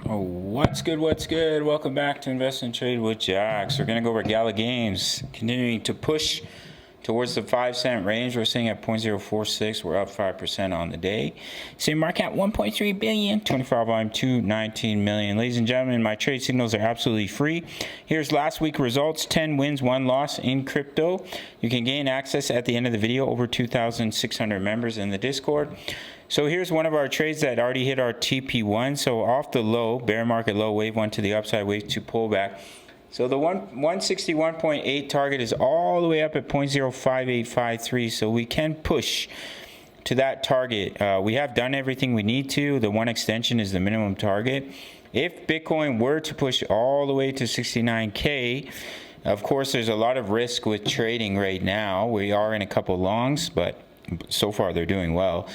Oh, what's good? What's good? Welcome back to Invest and Trade with Jax. We're going to go over Gala Games, continuing to push towards the 5-cent range. We're sitting at 0.046. We're up 5% on the day. Same market at 1.3 billion, 25 volume 219 million. Ladies and gentlemen, my trade signals are absolutely free. Here's last week results: 10 wins, 1 loss in crypto. You can gain access at the end of the video. Over 2,600 members in the Discord. So here's one of our trades that already hit our TP1. So off the low, bear market low, wave 1 to the upside, wave 2 pullback. So the 161.8 target is all the way up at 0.05853. So we can push to that target. We have done everything we need to. The one extension is the minimum target. If Bitcoin were to push all the way to 69K, of course, there's a lot of risk with trading right now. We are in a couple longs, but so far they're doing well.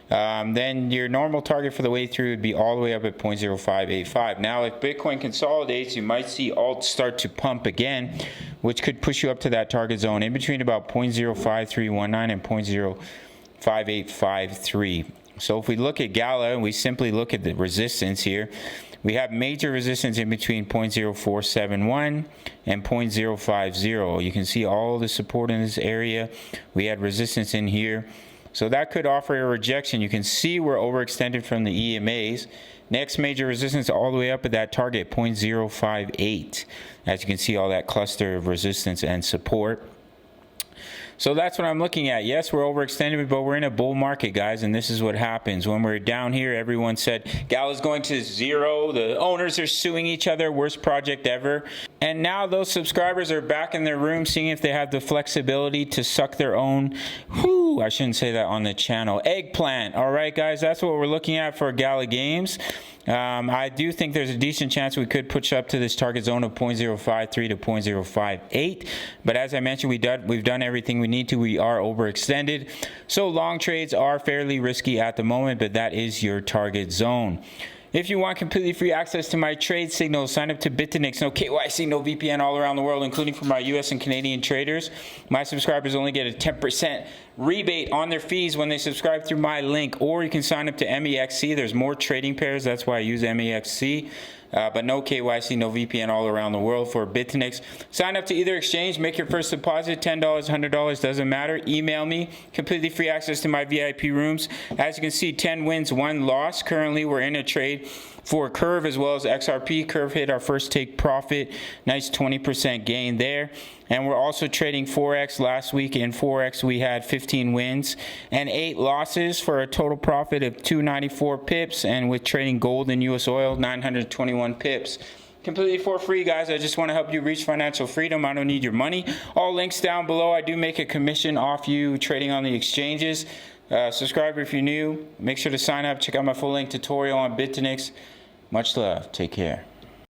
Then your normal target for the way through would be all the way up at 0.0585. Now, if Bitcoin consolidates, you might see alt start to pump again, which could push you up to that target zone in between about 0.05319 and 0.05853. So if we look at Gala and we simply look at the resistance here, we have major resistance in between 0.0471 and 0.050. You can see all the support in this area. We had resistance in here. So that could offer a rejection. You can see we're overextended from the EMAs. Next major resistance all the way up at that target, 0.058. As you can see, all that cluster of resistance and support. So that's what I'm looking at. Yes, we're overextended, but we're in a bull market, guys, and this is what happens. When we're down here, everyone said, Gala's going to zero. The owners are suing each other. Worst project ever. And now those subscribers are back in their room seeing if they have the flexibility to suck their own, I shouldn't say that on the channel, eggplant. All right, guys, that's what we're looking at for Gala Games. I do think there's a decent chance we could push up to this target zone of 0.053 to 0.058. But as I mentioned, we've done everything we need to. We are overextended. So long trades are fairly risky at the moment, but that is your target zone. If you want completely free access to my trade signals, sign up to BTCC. No KYC, no VPN all around the world, including for my US and Canadian traders. My subscribers only get a 10% rebate on their fees when they subscribe through my link, or you can sign up to MEXC. There's more trading pairs. That's why I use MEXC. But no KYC, no VPN all around the world for BTCC. Sign up to either exchange, make your first deposit, $10, $100, doesn't matter. Email me, completely free access to my VIP rooms. As you can see, 10 wins, 1 loss. Currently, we're in a trade for Curve as well as XRP. Curve hit our first take profit. Nice 20% gain there. And we're also trading Forex. Last week in Forex, we had 15 wins and 8 losses for a total profit of 294 pips. And with trading gold and US oil, 921 pips. Completely for free, guys. I just want to help you reach financial freedom. I don't need your money. All links down below. I do make a commission off you trading on the exchanges. Subscribe if you're new. Make sure to sign up. Check out my full length tutorial on BTCC. Much love. Take care.